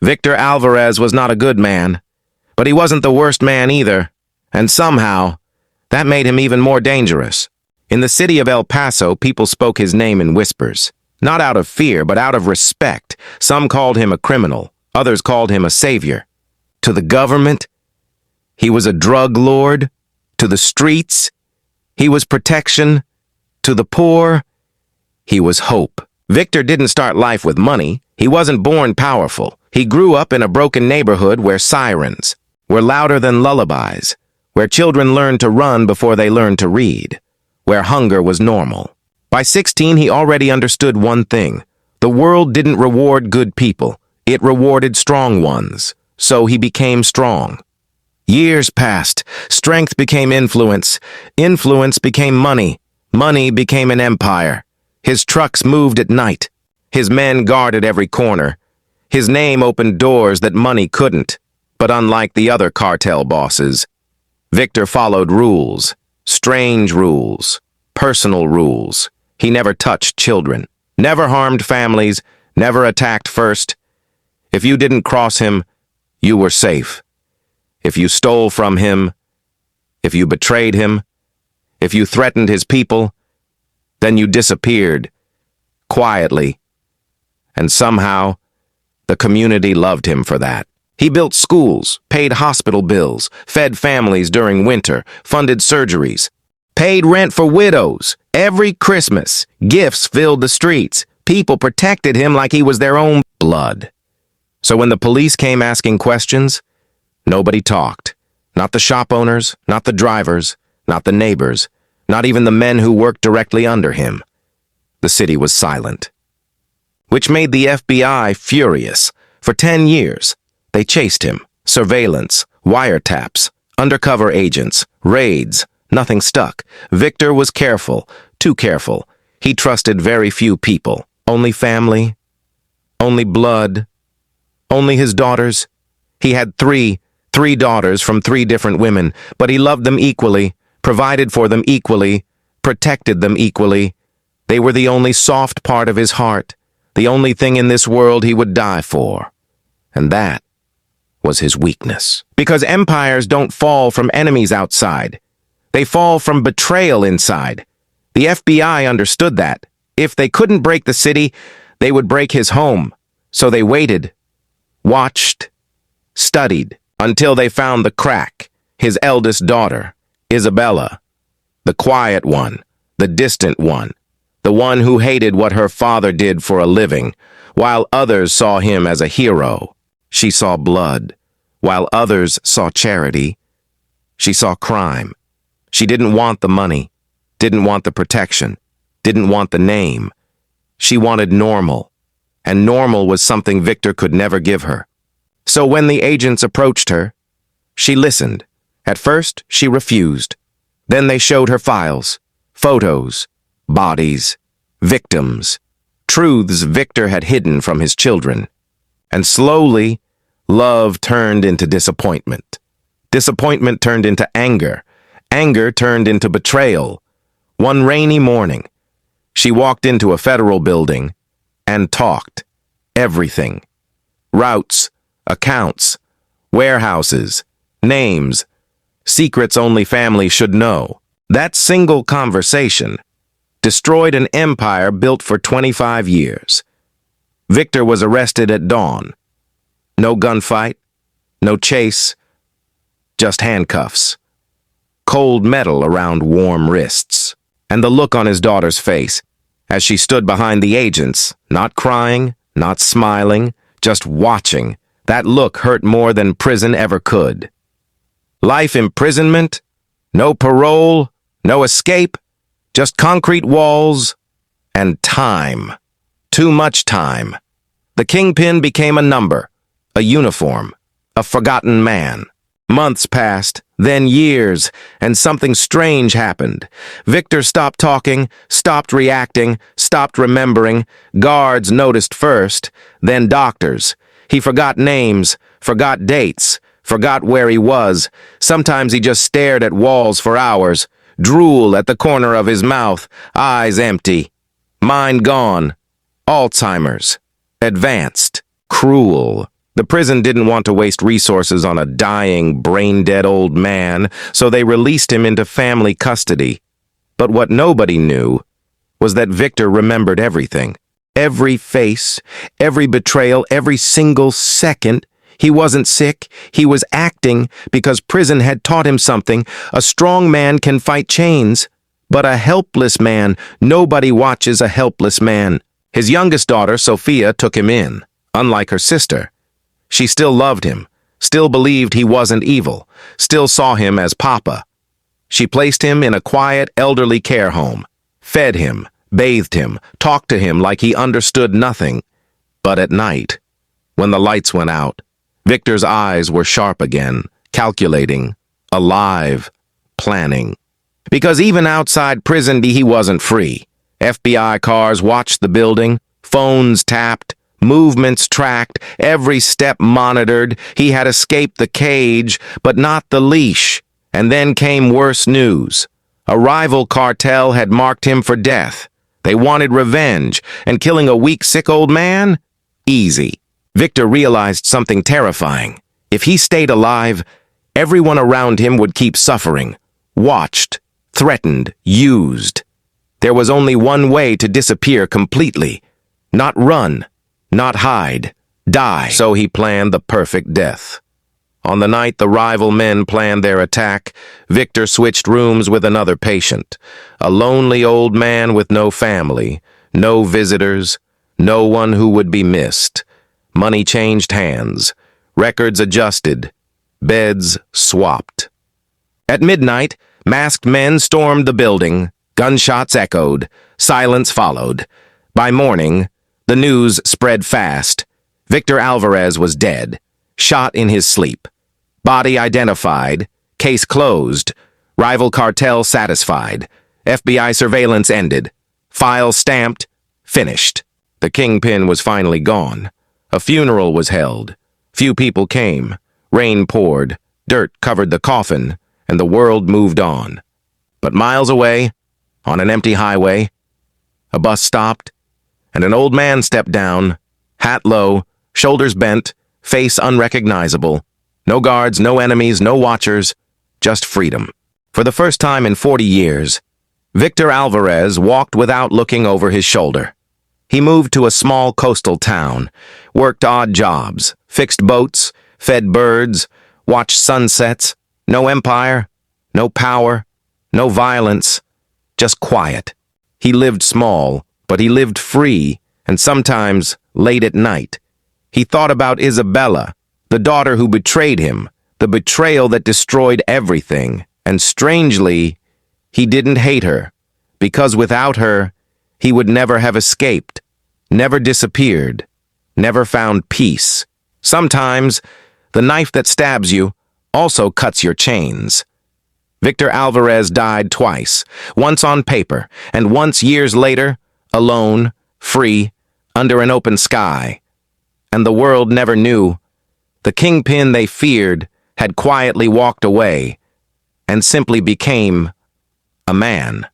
Victor Alvarez was not a good man, but he wasn't the worst man either, and somehow, that made him even more dangerous. In the city of El Paso, people spoke his name in whispers. Not out of fear, but out of respect. Some called him a criminal. Others called him a savior. To the government, he was a drug lord. To the streets, he was protection. To the poor, he was hope. Victor didn't start life with money. He wasn't born powerful. He grew up in a broken neighborhood where sirens were louder than lullabies, where children learned to run before they learned to read, where hunger was normal. By 16, he already understood one thing. The world didn't reward good people. It rewarded strong ones. So he became strong. Years passed. Strength became influence. Influence became money. Money became an empire. His trucks moved at night. His men guarded every corner. His name opened doors that money couldn't. But unlike the other cartel bosses, Victor followed rules. Strange rules. Personal rules. He never touched children. Never harmed families. Never attacked first. If you didn't cross him, you were safe. If you stole from him, if you betrayed him, if you threatened his people, then you disappeared, quietly. And somehow, the community loved him for that. He built schools, paid hospital bills, fed families during winter, funded surgeries, paid rent for widows. Every Christmas, gifts filled the streets. People protected him like he was their own blood. So when the police came asking questions, nobody talked. Not the shop owners, not the drivers, not the neighbors, not even the men who worked directly under him. The city was silent. Which made the FBI furious. For 10 years, they chased him. Surveillance, wiretaps, undercover agents, raids. Nothing stuck. Victor was careful, too careful. He trusted very few people. Only family, only blood, only his daughters. He had three daughters from 3 different women, but he loved them equally, provided for them equally, protected them equally. They were the only soft part of his heart, the only thing in this world he would die for. And that was his weakness. Because empires don't fall from enemies outside. They fall from betrayal inside. The FBI understood that. If they couldn't break the city, they would break his home. So they waited, watched, studied, until they found the crack, his eldest daughter, Isabella, the quiet one, the distant one, the one who hated what her father did for a living, while others saw him as a hero. She saw blood, while others saw charity. She saw crime. She didn't want the money, didn't want the protection, didn't want the name. She wanted normal, and normal was something Victor could never give her. So when the agents approached her, she listened. At first, she refused. Then they showed her files, photos, bodies, victims, truths Victor had hidden from his children. And slowly, love turned into disappointment. Disappointment turned into anger. Anger turned into betrayal. One rainy morning, she walked into a federal building and talked. Everything. Routes, accounts, warehouses, names, secrets only family should know. That single conversation destroyed an empire built for 25 years. Victor was arrested at dawn. No gunfight, no chase, just handcuffs. Cold metal around warm wrists, and the look on his daughter's face as she stood behind the agents, not crying, not smiling, just watching. That look hurt more than prison ever could. Life imprisonment, no parole, no escape, just concrete walls and time. Too much time. The kingpin became a number, a uniform, a forgotten man. Months passed, then years, and something strange happened. Victor stopped talking, stopped reacting, stopped remembering. Guards noticed first, then doctors. He forgot names, forgot dates, forgot where he was. Sometimes he just stared at walls for hours, drool at the corner of his mouth, eyes empty. Mind gone. Alzheimer's. Advanced. Cruel. The prison didn't want to waste resources on a dying, brain-dead old man, so they released him into family custody. But what nobody knew was that Victor remembered everything. Every face, every betrayal, every single second. He wasn't sick, he was acting because prison had taught him something. A strong man can fight chains, but a helpless man, nobody watches a helpless man. His youngest daughter, Sophia, took him in, unlike her sister. She still loved him, still believed he wasn't evil, still saw him as Papa. She placed him in a quiet, elderly care home, fed him, bathed him, talked to him like he understood nothing. But at night, when the lights went out, Victor's eyes were sharp again, calculating, alive, planning. Because even outside prison, he wasn't free. FBI cars watched the building, phones tapped, movements tracked, every step monitored. He had escaped the cage, but not the leash. And then came worse news. A rival cartel had marked him for death. They wanted revenge, and killing a weak, sick old man? Easy. Victor realized something terrifying. If he stayed alive, everyone around him would keep suffering, watched, threatened, used. There was only one way to disappear completely. Not run, not hide, die. So he planned the perfect death. On the night the rival men planned their attack, Victor switched rooms with another patient, a lonely old man with no family, no visitors, no one who would be missed. Money changed hands, records adjusted, beds swapped. At midnight, masked men stormed the building, gunshots echoed, silence followed. By morning, the news spread fast. Victor Alvarez was dead, shot in his sleep. Body identified, case closed, rival cartel satisfied, FBI surveillance ended, file stamped, finished. The kingpin was finally gone. A funeral was held. Few people came. Rain poured, dirt covered the coffin, and the world moved on. But miles away, on an empty highway, a bus stopped, and an old man stepped down, hat low, shoulders bent, face unrecognizable. No guards, no enemies, no watchers, just freedom. For the first time in 40 years, Victor Alvarez walked without looking over his shoulder. He moved to a small coastal town, worked odd jobs, fixed boats, fed birds, watched sunsets. No empire, no power, no violence, just quiet. He lived small, but he lived free, and sometimes late at night. He thought about Isabella, the daughter who betrayed him, the betrayal that destroyed everything, and strangely, he didn't hate her, because without her, he would never have escaped, never disappeared, never found peace. Sometimes, the knife that stabs you also cuts your chains. Victor Alvarez died twice, once on paper, and once years later, alone, free, under an open sky. And the world never knew. The kingpin they feared had quietly walked away and simply became a man.